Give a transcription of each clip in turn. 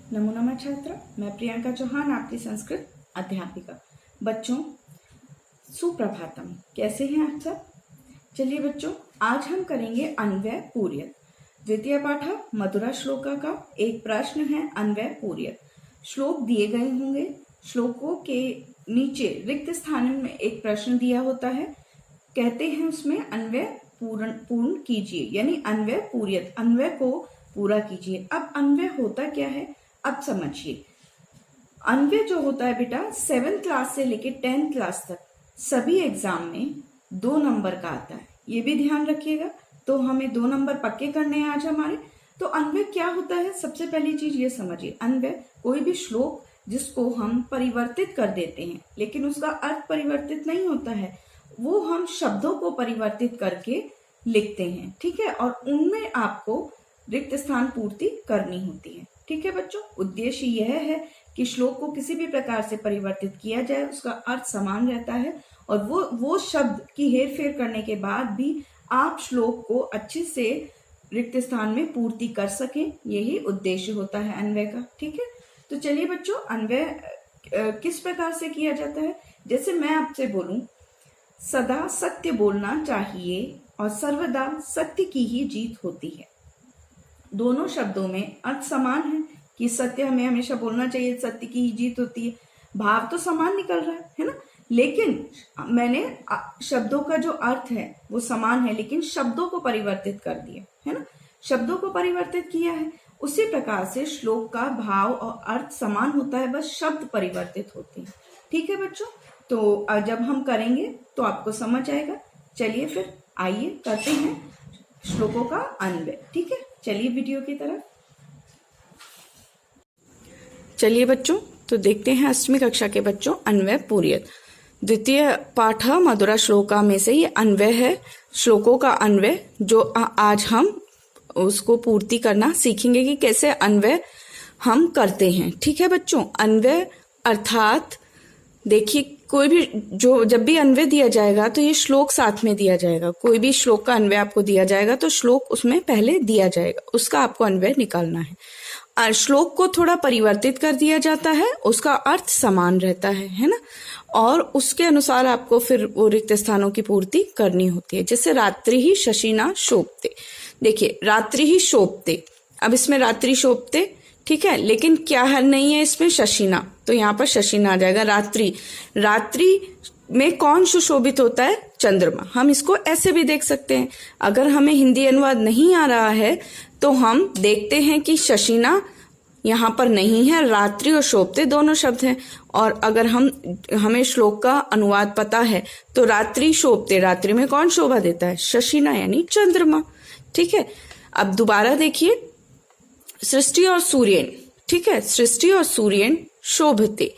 नमो नमः छात्र, मैं प्रियंका चौहान, आपकी संस्कृत अध्यापिका। बच्चों, सुप्रभातम। कैसे हैं आप सब? चलिए बच्चों, आज हम करेंगे अन्वय पूर्यत। द्वितीय पाठ मधुरा श्लोका का एक प्रश्न है अन्वय पूर्यत। श्लोक दिए गए होंगे, श्लोकों के नीचे रिक्त स्थान में एक प्रश्न दिया होता है। कहते हैं उसमें अन्वय पूर्ण कीजिए, यानी अन्वय पूर्यत, अन्वय को पूरा कीजिए। अब अन्वय होता क्या है, अब समझिए। अन्वय जो होता है बेटा, 7th क्लास से लेके 10th क्लास तक सभी एग्जाम में 2 नंबर का आता है, ये भी ध्यान रखिएगा। तो हमें 2 नंबर पक्के करने हैं आज हमारे। तो अन्वय क्या होता है, सबसे पहली चीज ये समझिए। अन्वय कोई भी श्लोक जिसको हम परिवर्तित कर देते हैं, लेकिन उसका अर्थ परिवर्तित नहीं होता है, वो हम शब्दों को परिवर्तित करके लिखते हैं, ठीक है। और उनमें आपको रिक्त स्थान पूर्ति करनी होती है, ठीक है बच्चों। उद्देश्य यह है कि श्लोक को किसी भी प्रकार से परिवर्तित किया जाए, उसका अर्थ समान रहता है, और वो शब्द की हेर फेर करने के बाद भी आप श्लोक को अच्छे से रिक्त स्थान में पूर्ति कर सकें, यही उद्देश्य होता है अन्वय का, ठीक है। तो चलिए बच्चों, अन्वय किस प्रकार से किया जाता है। जैसे मैं आपसे बोलूं, सदा सत्य बोलना चाहिए और सर्वदा सत्य की ही जीत होती है। दोनों शब्दों में अर्थ समान है कि सत्य हमें हमेशा बोलना चाहिए, सत्य की ही जीत होती है। भाव तो समान निकल रहा है ना, लेकिन मैंने शब्दों का जो अर्थ है वो समान है, लेकिन शब्दों को परिवर्तित कर दिया है ना, शब्दों को परिवर्तित किया है। उसी प्रकार से श्लोक का भाव और अर्थ समान होता है, बस शब्द परिवर्तित होते हैं, ठीक है बच्चों। तो जब हम करेंगे तो आपको समझ आएगा। चलिए फिर आइए करते हैं श्लोकों का अन्वय, ठीक है। चलिए वीडियो की तरफ। चलिए बच्चों, तो देखते हैं 8वीं कक्षा के बच्चों अन्वय पूर्यत। द्वितीय पाठ मधुरा श्लोका में से ये अन्वय है, श्लोकों का अन्वय, जो आज हम उसको पूर्ति करना सीखेंगे कि कैसे अन्वय हम करते हैं, ठीक है बच्चों। अन्वय अर्थात देखिए, कोई भी जब भी अन्वय दिया जाएगा तो ये श्लोक साथ में दिया जाएगा। कोई भी श्लोक का अन्वय आपको दिया जाएगा तो श्लोक उसमें पहले दिया जाएगा, उसका आपको अन्वय निकालना है। और श्लोक को थोड़ा परिवर्तित कर दिया जाता है, उसका अर्थ समान रहता है ना, और उसके अनुसार आपको फिर वो रिक्त स्थानों की पूर्ति करनी होती है। जैसे रात्रि ही शशिना शोभते, देखिए रात्रि ही शोभते, अब इसमें रात्रि शोभते, ठीक है, लेकिन क्या है नहीं है इसमें शशिना, तो यहाँ पर शशिना आ जाएगा। रात्रि, रात्रि में कौन सुशोभित होता है, चंद्रमा। हम इसको ऐसे भी देख सकते हैं, अगर हमें हिंदी अनुवाद नहीं आ रहा है तो हम देखते हैं कि शशिना यहाँ पर नहीं है, रात्रि और शोभते दोनों शब्द हैं। और अगर हमें श्लोक का अनुवाद पता है तो रात्रि शोभते, रात्रि में कौन शोभा देता है, शशिना यानी चंद्रमा, ठीक है। अब दोबारा देखिए, सृष्टि और सूर्यन, ठीक है, सृष्टि और सूर्यन शोभते,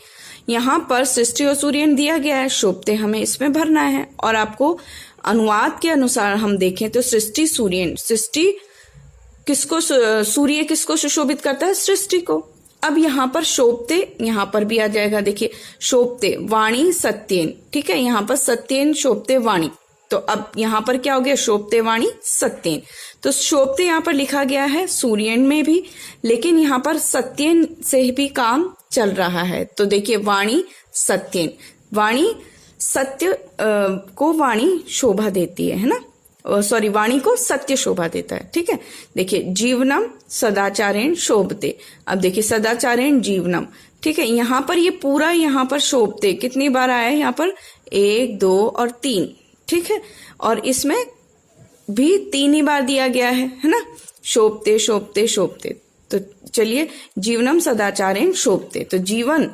यहाँ पर सृष्टि और सूर्यन दिया गया है, शोभते हमें इसमें भरना है। और आपको अनुवाद के अनुसार हम देखें तो सृष्टि सूर्यन, सृष्टि किसको, सूर्य किसको सुशोभित करता है, सृष्टि को। अब यहाँ पर शोभते, यहाँ पर भी आ जाएगा, देखिए शोभते, वाणी सत्येन, ठीक है, यहाँ पर सत्येन शोभते वाणी, तो अब यहाँ पर क्या हो गया, शोभते वाणी सत्येन। तो शोभते यहाँ पर लिखा गया है सूर्यन में भी, लेकिन यहाँ पर सत्येन से भी काम चल रहा है। तो देखिए वाणी सत्येन, वाणी सत्य को वाणी शोभा देती है ना, सॉरी, वाणी को सत्य शोभा देता है, ठीक है। देखिए जीवनम सदाचारेण शोभते, अब देखिए सदाचारेण जीवनम, ठीक है, यहाँ पर ये पूरा यहाँ पर शोभते कितनी बार आया है, यहाँ पर 1, 2 और 3, ठीक है, और इसमें भी 3 ही बार दिया गया है ना, शोभते शोभते शोभते। तो चलिए, जीवनम सदाचारेण शोभते, तो जीवन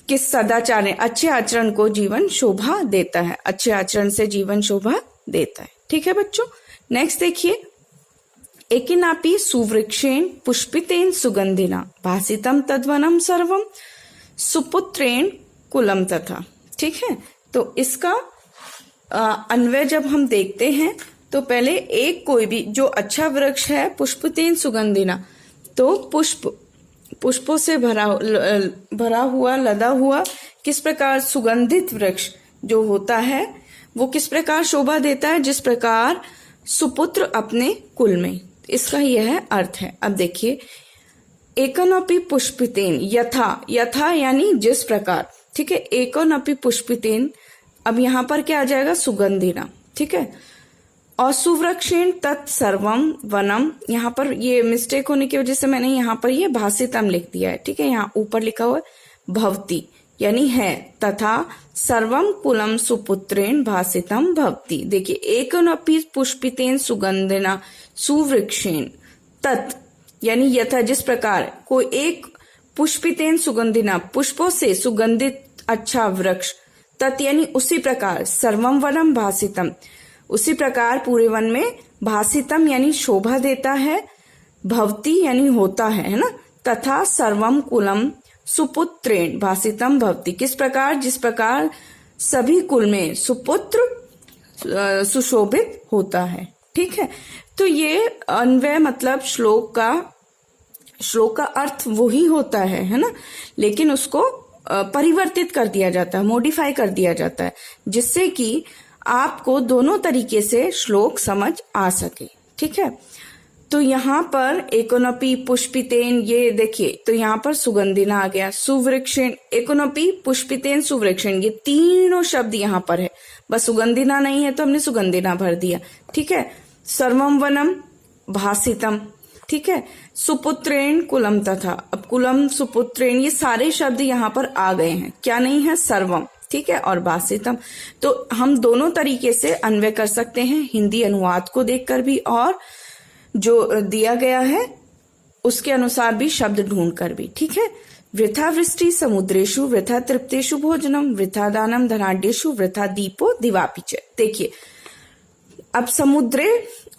किस सदाचार, अच्छे आचरण को जीवन शोभा देता है, अच्छे आचरण से जीवन शोभा देता है, ठीक है बच्चों। नेक्स्ट देखिए, एकिनापि सुवृक्षेण पुष्पितेन सुगंधिना भासितम तद्वनम सर्वम सुपुत्रेण कुलम तथा, ठीक है। तो इसका अन्वय जब हम देखते हैं तो पहले एक कोई भी जो अच्छा वृक्ष है, पुष्पितेन सुगंधिना, तो पुष्पों से भरा हुआ, लदा हुआ, किस प्रकार सुगंधित वृक्ष जो होता है वो किस प्रकार शोभा देता है, जिस प्रकार सुपुत्र अपने कुल में, इसका यह अर्थ है। अब देखिए एकोनपि पुष्पितेन, यथा, यथा यानी जिस प्रकार, ठीक है। एकोनपि पुष्पितेन, अब यहाँ पर क्या आ जाएगा, सुगंधिना, ठीक है। और सुवृक्षेण तत्सर्वम वनम, यहाँ पर ये मिस्टेक होने की वजह से मैंने यहाँ पर ये भासितम लिख दिया है, ठीक है। यहाँ ऊपर लिखा हुआ है भवती यानी है, तथा सर्वम कुलम सुपुत्रेण भासितम भवती। देखिए, एकोनपि पुष्पितेन सुगंधिना सुवृक्षेण तत् यानी यथा जिस प्रकार, कोई एक पुष्पितेन सुगंधिना पुष्पों से सुगंधित अच्छा वृक्ष, तत् यानी उसी प्रकार, सर्वम वनम भासितम उसी प्रकार पूरे वन में, भासितम यानी शोभा देता है, भवती यानी होता है ना, तथा सर्वम कुलम सुपुत्रेण भासितम भवती, किस प्रकार, जिस प्रकार सभी कुल में सुपुत्र सुशोभित होता है, ठीक है। तो ये अन्वय मतलब श्लोक का अर्थ वही होता है ना, लेकिन उसको परिवर्तित कर दिया जाता है, मॉडिफाई कर दिया जाता है, जिससे कि आपको दोनों तरीके से श्लोक समझ आ सके, ठीक है। तो यहाँ पर एकोनपि पुष्पितेन, ये देखिए, तो यहाँ पर सुगंधिना आ गया, सुवृक्षेण, एकोनपि पुष्पितेन सुवृक्षेण, ये तीनों शब्द यहाँ पर है, बस सुगंधिना नहीं है तो हमने सुगंधिना भर दिया, ठीक है। सर्वम वनम भासितम, ठीक है। सुपुत्रेण कुलम तथा, अब कुलम सुपुत्रेण ये सारे शब्द यहाँ पर आ गए हैं, क्या नहीं है, सर्वम, ठीक है, और भासितम। तो हम दोनों तरीके से अन्वय कर सकते हैं, हिंदी अनुवाद को देखकर भी और जो दिया गया है उसके अनुसार भी शब्द ढूंढकर भी, ठीक है। वृथा वृष्टि समुद्रेशु वृथा तृप्तेषु भोजनम वृथा दानम धनाढ्येषु वृथा दीपो दिवापि च। देखिए, अब समुद्रे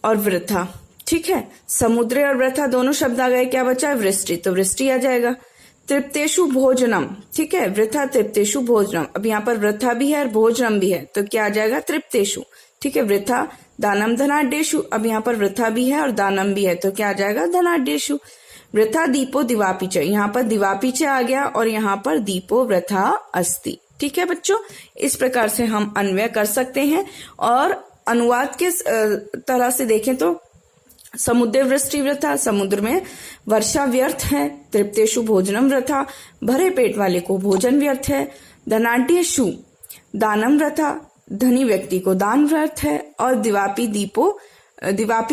और वृथा, ठीक है, समुद्रे और वृथा दोनों शब्द आ गए, क्या बचा, वृष्टि, तो वृष्टि आ जाएगा। तृप्तेषु भोजनम, ठीक है, वृथा तृप्तेषु भोजनम, अब यहाँ पर वृथा भी है और भोजनम भी है, तो क्या आ जाएगा, तृप्तेषु, ठीक है। वृथा दानम धनाढ्येषु, अब यहाँ पर वृथा भी है और दानम भी है, तो क्या आ जाएगा, धनाढ्येषु। वृथा दीपो दिवापि च, यहाँ पर दिवापि च आ गया और यहाँ पर दीपो वृथा अस्ति, ठीक है बच्चों। इस प्रकार से हम अन्वय कर सकते हैं। और अनुवाद के तरह से देखें तो समुद्र वृष्टि वृथा, समुद्र में वर्षा व्यर्थ है। तृप्तेषु भोजनम वृथा, भरे पेट वाले को भोजन व्यर्थ है। धनाढ्येषु दानम वृथा, धनी व्यक्ति को दान व्यर्थ है। और दिवापि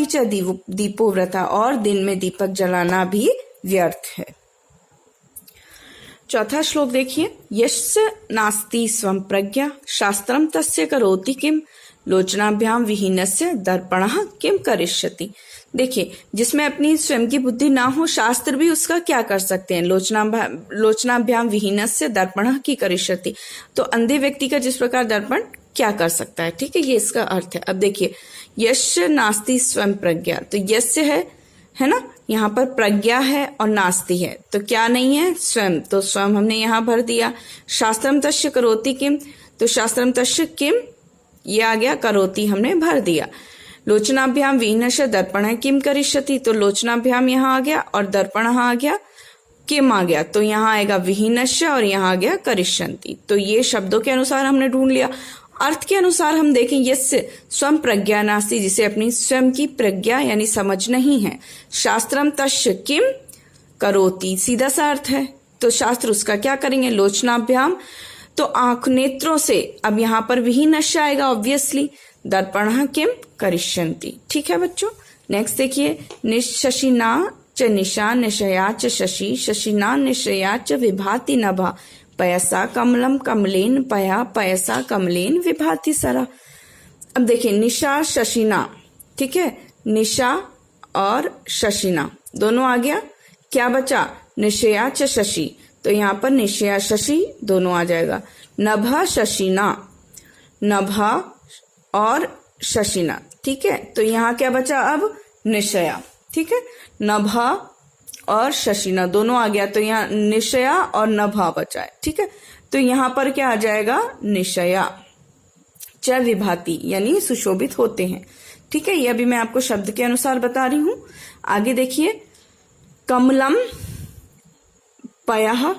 च दीपो वृथा, और दिन में दीपक जलाना भी व्यर्थ है। चौथा श्लोक देखिए, यस्य नास्ति स्वं प्रज्ञा शास्त्रम तस्य करोति किम लोचनाभ्याम विहीनस्य दर्पणः किम करिष्यति। देखिए, जिसमें अपनी स्वयं की बुद्धि ना हो, शास्त्र भी उसका क्या कर सकते हैं, लोचनाभ्याम विहीनस्य दर्पणः की करिष्यति। तो अंधे व्यक्ति का जिस प्रकार दर्पण क्या कर सकता है, ठीक है, ये इसका अर्थ है। अब देखिए, यस्य नास्ति स्वयं प्रज्ञा, तो यस्य है ना, यहाँ पर प्रज्ञा है और नास्ति है, तो क्या नहीं है, स्वयं, तो स्वयं हमने यहाँ भर दिया। शास्त्रम तस्य करोति किम, तो शास्त्रम तस्य किम ये आ गया, करोति हमने भर दिया। लोचनाभ्याम विहीनश दर्पण किम करिष्यति, तो लोचनाभ्याम यहाँ आ गया और दर्पण आ गया, किम आ गया, तो यहाँ आएगा विहीनश और यहाँ आ गया करिष्यन्ति। तो ये शब्दों के अनुसार हमने ढूंढ लिया। अर्थ के अनुसार हम देखें, यस्य स्वयं प्रज्ञा नास्ति, जिसे अपनी स्वयं की प्रज्ञा यानी समझ नहीं है। शास्त्रम तस्य किम करोति, सीधा सा अर्थ है, तो शास्त्र उसका क्या करेंगे, लोचनाभ्याम, तो आंख नेत्रों से। अब यहाँ पर विहीनश आएगा ऑब्वियसली, दर्पण किम करिष्यन्ति, ठीक है बच्चों। नेक्स्ट देखिए, निशशिना च निशा निशया च शशि शशिना निशया च विभाति नभा पयसा कमलम कमलेन पया पयसा कमलेन विभाति सरा। अब देखिए, निशा शशिना, ठीक है, निशा और शशिना दोनों आ गया, क्या बचा, निशया च शशि, तो यहाँ पर निशया शशि दोनों आ जाएगा। नभा शशिना, नभा और शशिना, ठीक है, तो यहाँ क्या बचा, अब निशया, ठीक है, नभा और शशिना दोनों आ गया, तो यहाँ निशया और नभा बचा है, ठीक है। तो यहाँ पर क्या आ जाएगा, निशया च विभाति यानी सुशोभित होते हैं, ठीक है। ये अभी मैं आपको शब्द के अनुसार बता रही हूं। आगे देखिए, कमलम पयः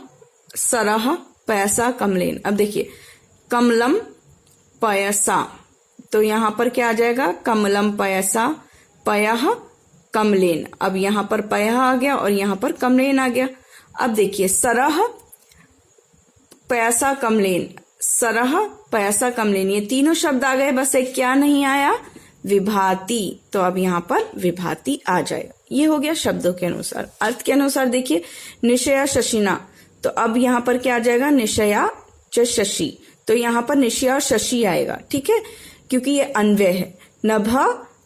सरः पयसा कमलेन। अब देखिए, कमलम पयसा, तो यहाँ पर क्या आ जाएगा, कमलम पयसा पयः कमलेन। अब यहाँ पर पयः आ गया और यहाँ पर कमलेन आ गया। अब देखिए सरह पयसा कमलेन, सरह पयसा कमलेन, ये तीनों शब्द आ गए, बस एक क्या नहीं आया, विभाति। तो अब यहाँ पर विभाति आ जाएगा। ये हो गया शब्दों के अनुसार। अर्थ के अनुसार देखिए निशया शशिना, तो अब यहाँ पर क्या आ जाएगा, निशया च शशि, तो यहाँ पर निशया और शशि आएगा, ठीक है, क्योंकि ये अन्वय है। नभ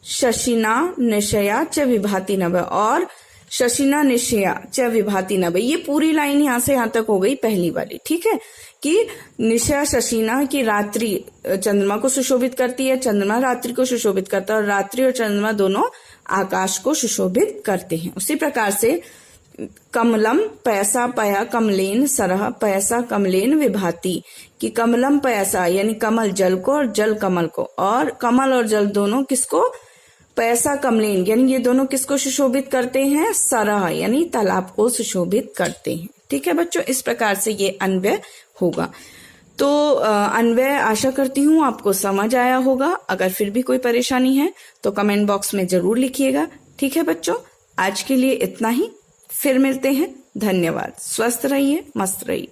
शशिना निशया च विभाति नभ, और शशिना निशया च विभाति नभ, ये पूरी लाइन यहाँ से यहाँ तक हो गई पहली वाली, ठीक है, कि निशया शशिना की रात्रि चंद्रमा को सुशोभित करती है, चंद्रमा रात्रि को सुशोभित करता है, और रात्रि और चंद्रमा दोनों आकाश को सुशोभित करते हैं। उसी प्रकार से कमलम पयसा पया कमलेन सरह पयसा कमलेन विभाति, कि कमलम पयसा यानी कमल जल को और जल कमल को, और कमल और जल दोनों किसको, पयसा कमलेन यानी ये दोनों किसको सुशोभित करते हैं, सरह यानी तालाब को सुशोभित करते हैं। ठीक है बच्चों, इस प्रकार से ये अन्वय होगा। तो अन्वय आशा करती हूँ आपको समझ आया होगा। अगर फिर भी कोई परेशानी है तो कमेंट बॉक्स में जरूर लिखिएगा। ठीक है बच्चों, आज के लिए इतना ही, फिर मिलते हैं। धन्यवाद। स्वस्थ रहिए, मस्त रहिए।